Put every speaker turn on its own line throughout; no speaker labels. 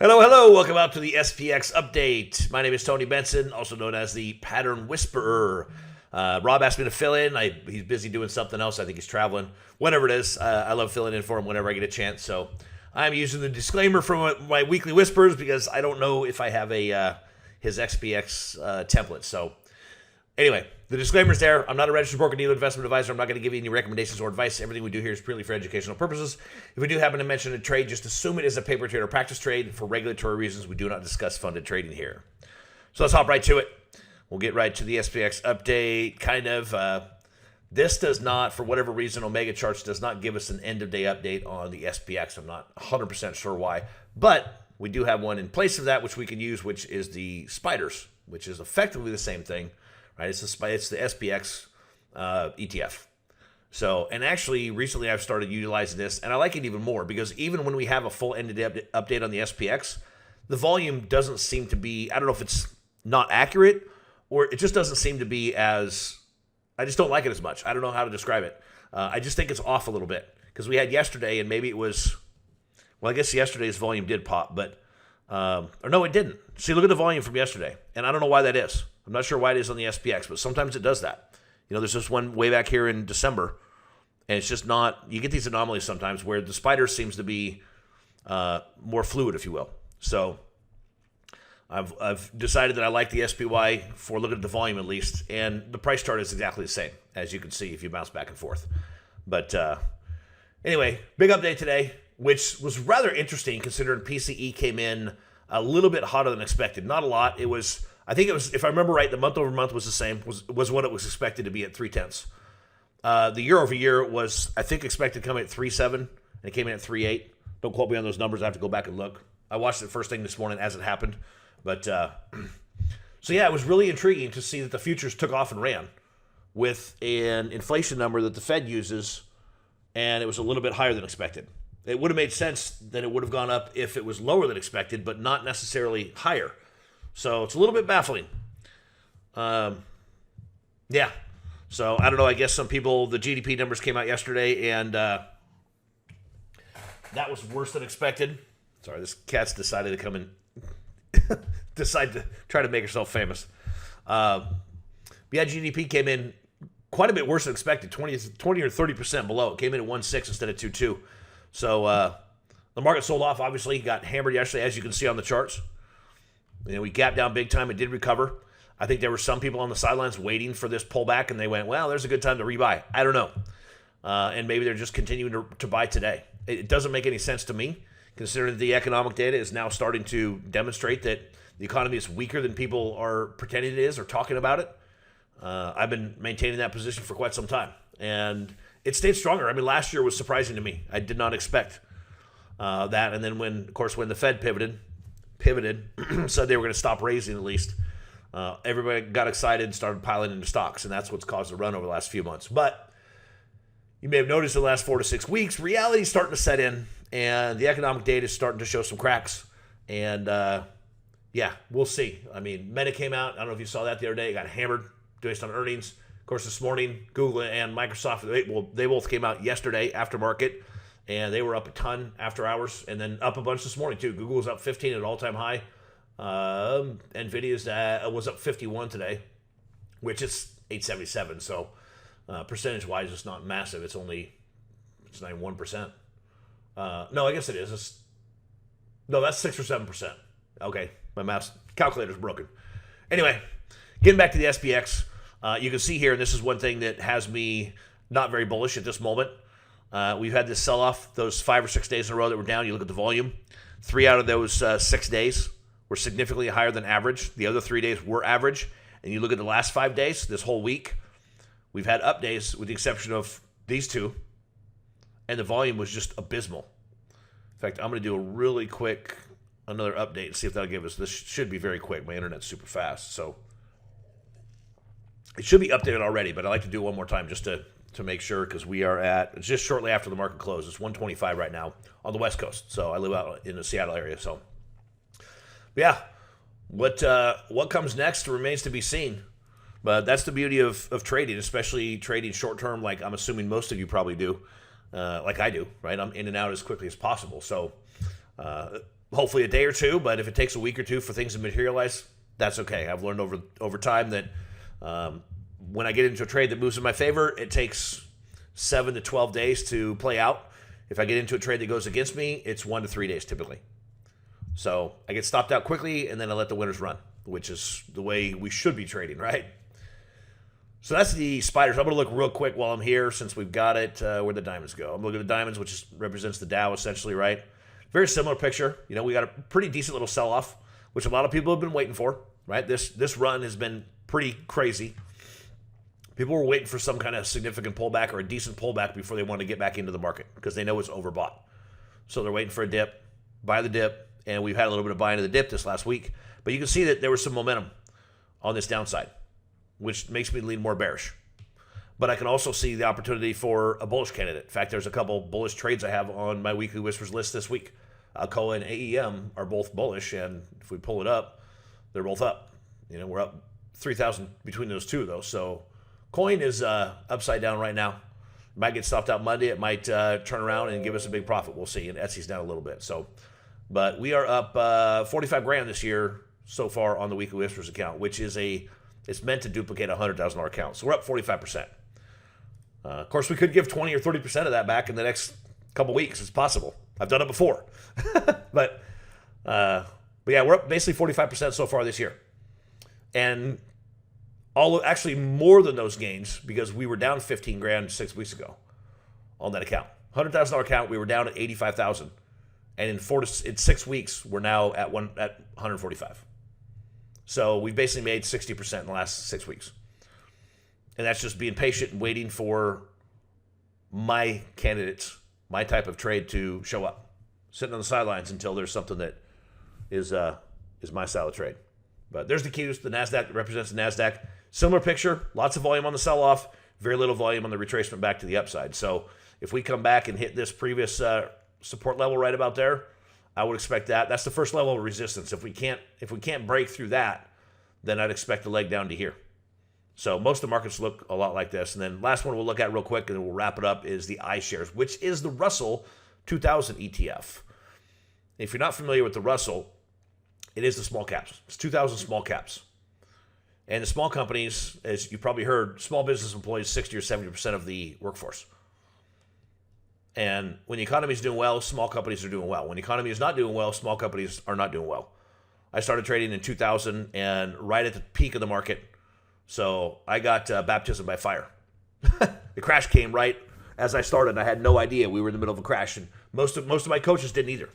Hello, hello. Welcome out to the SPX update. My name is Tony Benson, also known as the Pattern Whisperer. Rob asked me to fill in. He's busy doing something else. I think he's traveling. Whatever it is, I love filling in for him whenever I get a chance. So I'm using the disclaimer from my weekly whispers because I don't know if I have his SPX template. So anyway, the disclaimer's there. I'm not a registered broker dealer investment advisor. I'm not going to give you any recommendations or advice. Everything we do here is purely for educational purposes. If we do happen to mention a trade, just assume it is a paper trade or practice trade. For regulatory reasons, we do not discuss funded trading here. So let's hop right to it. We'll get right to the SPX update. This does not, for whatever reason, Omega Charts does not give us an end-of-day update on the SPX. I'm not 100% sure why. But we do have one in place of that, which we can use, which is the spiders, which is effectively the same thing. Right, it's the SPX ETF. So, and actually, recently I've started utilizing this, and I like it even more because even when we have a full end-of-day update on the SPX, the volume doesn't seem to be, I don't know if it's not accurate or it just doesn't seem to be as, I just don't like it as much. I don't know how to describe it. I just think it's off a little bit because we had yesterday and maybe it was, well, I guess yesterday's volume did pop, but, or no, it didn't. See, look at the volume from yesterday, and I don't know why that is. I'm not sure why it is on the SPX, but sometimes it does that. You know, there's just one way back here in December, and it's just not, you get these anomalies sometimes where the spider seems to be more fluid, if you will. So I've decided that I like the SPY for looking at the volume at least, and the price chart is exactly the same, as you can see if you bounce back and forth. But anyway, big update today, which was rather interesting considering PCE came in a little bit hotter than expected. Not a lot. It was, I think it was, if I remember right, the month over month was the same, was what it was expected to be at 0.3. The year over year was, I think, expected to come in at 3.7, and it came in at 3.8. Don't quote me on those numbers. I have to go back and look. I watched it first thing this morning as it happened. But, so yeah, it was really intriguing to see that the futures took off and ran with an inflation number that the Fed uses, and it was a little bit higher than expected. It would have made sense that it would have gone up if it was lower than expected, but not necessarily higher. So it's a little bit baffling. Yeah. So I don't know. I guess some people, the GDP numbers came out yesterday, and that was worse than expected. Sorry, this cat's decided to come and decide to try to make herself famous. Yeah, GDP came in quite a bit worse than expected, 20 or 30% below. It came in at 1.6 instead of 2.2. So the market sold off, obviously. Got hammered yesterday, as you can see on the charts. You know, we gapped down big time. It did recover. I think there were some people on the sidelines waiting for this pullback, and they went, well, there's a good time to rebuy. I don't know. And maybe they're just continuing to buy today. It doesn't make any sense to me, considering that the economic data is now starting to demonstrate that the economy is weaker than people are pretending it is or talking about it. I've been maintaining that position for quite some time, and it stayed stronger. I mean, last year was surprising to me. I did not expect that. And then when the Fed pivoted, said they were going to stop raising at least, everybody got excited and started piling into stocks, and that's what's caused the run over the last few months. But you may have noticed in the last 4 to 6 weeks, reality is starting to set in, and the economic data is starting to show some cracks. And yeah, we'll see. I mean, Meta came out. I don't know if you saw that the other day. It got hammered based on earnings. Of course, this morning, Google and Microsoft, they both came out yesterday after market, and they were up a ton after hours, and then up a bunch this morning, too. Google was up 15 at an all-time high. NVIDIA's was up 51 today, which is 877. So percentage-wise, it's not massive. It's not even 1%. No, I guess it is. No, that's 6 or 7%. Okay, my math calculator's broken. Anyway, getting back to the SPX, you can see here, and this is one thing that has me not very bullish at this moment. We've had this sell-off those 5 or 6 days in a row that were down. You look at the volume. 3 out of those 6 days were significantly higher than average. The other 3 days were average. And you look at the last 5 days, this whole week, we've had up days with the exception of these 2. And the volume was just abysmal. In fact, I'm going to do a really quick another update and see if that'll give us, this should be very quick. My internet's super fast. So it should be updated already, but I like to do it one more time just to make sure, because we are it's just shortly after the market close. It's 1:25 right now on the West Coast. So I live out in the Seattle area. So yeah, what comes next remains to be seen. But that's the beauty of trading, especially trading short term, like I'm assuming most of you probably do, like I do, right? I'm in and out as quickly as possible. So hopefully a day or two, but if it takes a week or two for things to materialize, that's okay. I've learned over time that when I get into a trade that moves in my favor, it takes 7 to 12 days to play out. If I get into a trade that goes against me, it's 1 to 3 days typically. So I get stopped out quickly, and then I let the winners run, which is the way we should be trading, right? So that's the spiders. I'm going to look real quick while I'm here since we've got it. Where'd the diamonds go? I'm looking at the diamonds, which represents the Dow essentially, right? Very similar picture. You know, we got a pretty decent little sell-off, which a lot of people have been waiting for, right? This run has been pretty crazy. People were waiting for some kind of significant pullback or a decent pullback before they want to get back into the market because they know it's overbought. So they're waiting for a dip, buy the dip, and we've had a little bit of buying of the dip this last week. But you can see that there was some momentum on this downside, which makes me lean more bearish. But I can also see the opportunity for a bullish candidate. In fact, there's a couple bullish trades I have on my Weekly Whispers list this week. Alcoa and AEM are both bullish, and if we pull it up, they're both up. You know, we're up 3,000 between those two, though. So coin is upside down right now. It might get stopped out Monday. It might turn around and give us a big profit. We'll see. And Etsy's down a little bit. So, but we are up 45 grand this year so far on the Weekly Whispers account, which is it's meant to duplicate a $100,000 account. So we're up 45%. Of course, we could give 20 or 30% of that back in the next couple weeks. It's possible. I've done it before. But yeah, we're up basically 45% so far this year. And actually more than those gains because we were down 15 grand 6 weeks ago on that account. $100,000 account, we were down at 85,000. And in 6 weeks, we're now at 145. So we've basically made 60% in the last 6 weeks. And that's just being patient and waiting for my candidates, my type of trade to show up. Sitting on the sidelines until there's something that is my style of trade. But there's the Qs, the NASDAQ represents the NASDAQ. Similar picture, lots of volume on the sell-off, very little volume on the retracement back to the upside. So if we come back and hit this previous support level right about there, I would expect that. That's the first level of resistance. If we can't break through that, then I'd expect the leg down to here. So most of the markets look a lot like this. And then last one we'll look at real quick, and then we'll wrap it up, is the iShares, which is the Russell 2000 ETF. If you're not familiar with the Russell, it is the small caps. It's 2,000 small caps. And the small companies, as you probably heard, small business employs 60 or 70% of the workforce. And when the economy is doing well, small companies are doing well. When the economy is not doing well, small companies are not doing well. I started trading in 2000 and right at the peak of the market. So I got baptism by fire. The crash came right as I started. I had no idea we were in the middle of a crash. And most of my coaches didn't either.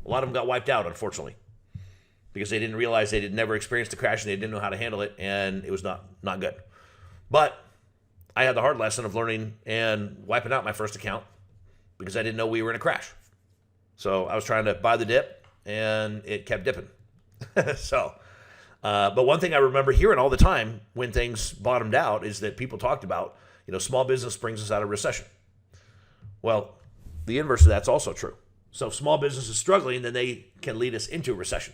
A lot of them got wiped out, unfortunately, because they didn't realize they had never experienced a crash and they didn't know how to handle it, and it was not good. But I had the hard lesson of learning and wiping out my first account because I didn't know we were in a crash. So I was trying to buy the dip, and it kept dipping. But one thing I remember hearing all the time when things bottomed out is that people talked about, small business brings us out of recession. Well, the inverse of that's also true. So if small business is struggling, then they can lead us into a recession.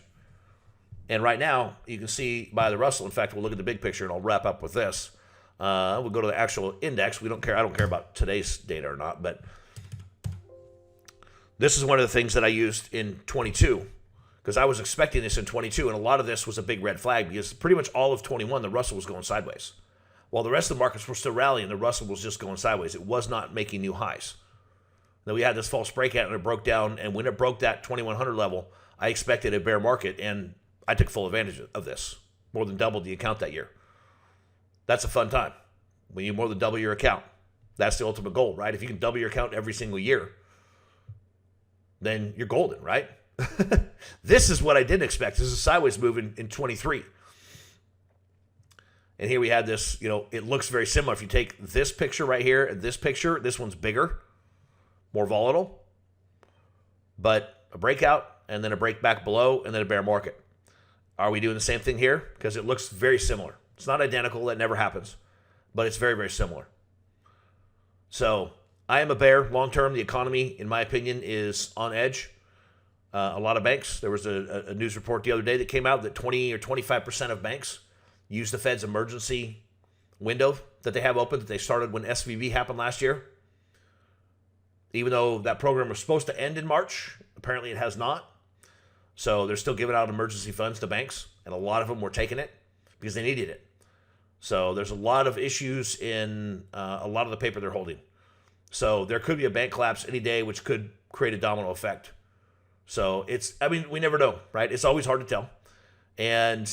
And right now, you can see by the Russell, in fact, we'll look at the big picture and I'll wrap up with this. We'll go to the actual index. I don't care about today's data or not, but this is one of the things that I used in 22 because I was expecting this in 22, and a lot of this was a big red flag because pretty much all of 21, the Russell was going sideways. While the rest of the markets were still rallying, the Russell was just going sideways. It was not making new highs. Then we had this false breakout, and it broke down, and when it broke that 2100 level, I expected a bear market, and I took full advantage of this. More than doubled the account that year. That's a fun time when you more than double your account. That's the ultimate goal, right? If you can double your account every single year, then you're golden, right? This is what I didn't expect. This is a sideways move in 23. And here we had this, it looks very similar. If you take this picture right here and this picture, this one's bigger, more volatile, but a breakout and then a break back below and then a bear market. Are we doing the same thing here? Because it looks very similar. It's not identical. That never happens, but it's very, very similar. So I am a bear long-term. The economy, in my opinion, is on edge. A lot of banks, there was a news report the other day that came out that 20 or 25% of banks use the Fed's emergency window that they have open that they started when SVB happened last year. Even though that program was supposed to end in March, apparently it has not. So they're still giving out emergency funds to banks, and a lot of them were taking it because they needed it. So there's a lot of issues in a lot of the paper they're holding. So there could be a bank collapse any day, which could create a domino effect. So we never know, right? It's always hard to tell. And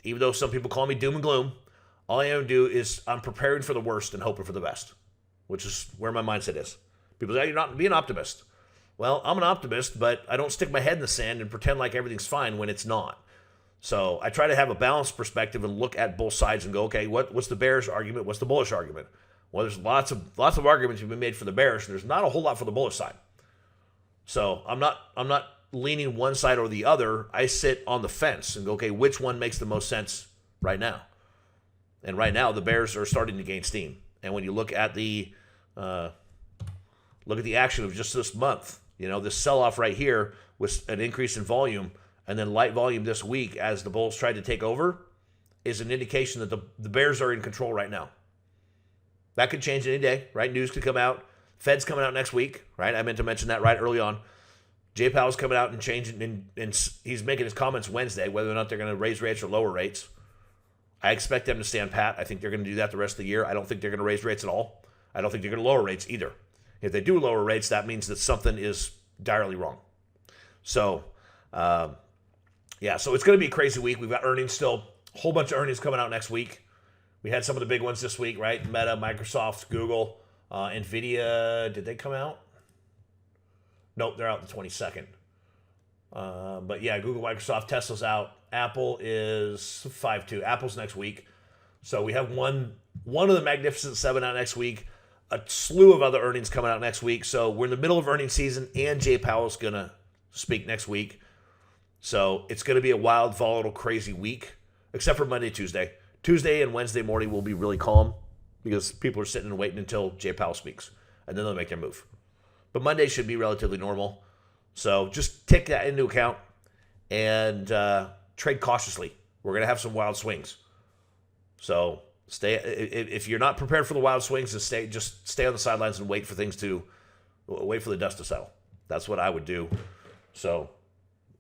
even though some people call me doom and gloom, all I am do is I'm preparing for the worst and hoping for the best, which is where my mindset is. People say, you're not be an optimist. Well, I'm an optimist, but I don't stick my head in the sand and pretend like everything's fine when it's not. So I try to have a balanced perspective and look at both sides and go, okay, what's the bearish argument? What's the bullish argument? Well, there's lots of arguments have been made for the bearish, and there's not a whole lot for the bullish side. So I'm not leaning one side or the other. I sit on the fence and go, okay, which one makes the most sense right now? And right now, the bears are starting to gain steam. And when you look at the action of just this month, this sell-off right here with an increase in volume and then light volume this week as the bulls tried to take over is an indication that the bears are in control right now. That could change any day, right? News could come out. Fed's coming out next week, right? I meant to mention that right early on. Jay Powell's coming out and changing, and he's making his comments Wednesday, whether or not they're going to raise rates or lower rates. I expect them to stand pat. I think they're going to do that the rest of the year. I don't think they're going to raise rates at all. I don't think they're going to lower rates either. If they do lower rates, that means that something is direly wrong. So, so it's going to be a crazy week. We've got earnings still, a whole bunch of earnings coming out next week. We had some of the big ones this week, right? Meta, Microsoft, Google, NVIDIA. Did they come out? Nope, they're out the 22nd. But yeah, Google, Microsoft, Tesla's out. Apple is 5-2. Apple's next week. So we have one of the Magnificent Seven out next week. A slew of other earnings coming out next week. So we're in the middle of earnings season, and Jay Powell's going to speak next week. So it's going to be a wild, volatile, crazy week, except for Monday, Tuesday. Tuesday and Wednesday morning will be really calm because people are sitting and waiting until Jay Powell speaks, and then they'll make their move. But Monday should be relatively normal. So just take that into account and trade cautiously. We're going to have some wild swings. So if you're not prepared for the wild swings, just stay on the sidelines and wait for the dust to settle. That's what I would do. So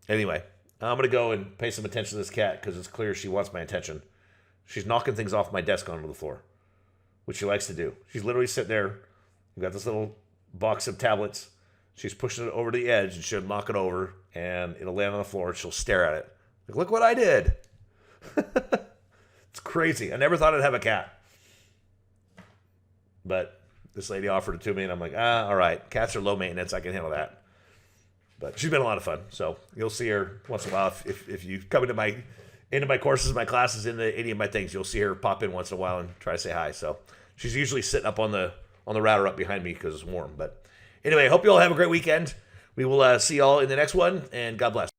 anyway, I'm going to go and pay some attention to this cat because it's clear she wants my attention. She's knocking things off my desk onto the floor, which she likes to do. She's literally sitting there. We've got this little box of tablets. She's pushing it over to the edge, and she'll knock it over, and it'll land on the floor, and she'll stare at it. Like, look what I did. It's crazy. I never thought I'd have a cat. But this lady offered it to me, and I'm like, all right. Cats are low maintenance. I can handle that. But she's been a lot of fun. So you'll see her once in a while. If you come into my courses, my classes, into any of my things, you'll see her pop in once in a while and try to say hi. So she's usually sitting up on the router up behind me because it's warm. But anyway, hope you all have a great weekend. We will see you all in the next one, and God bless.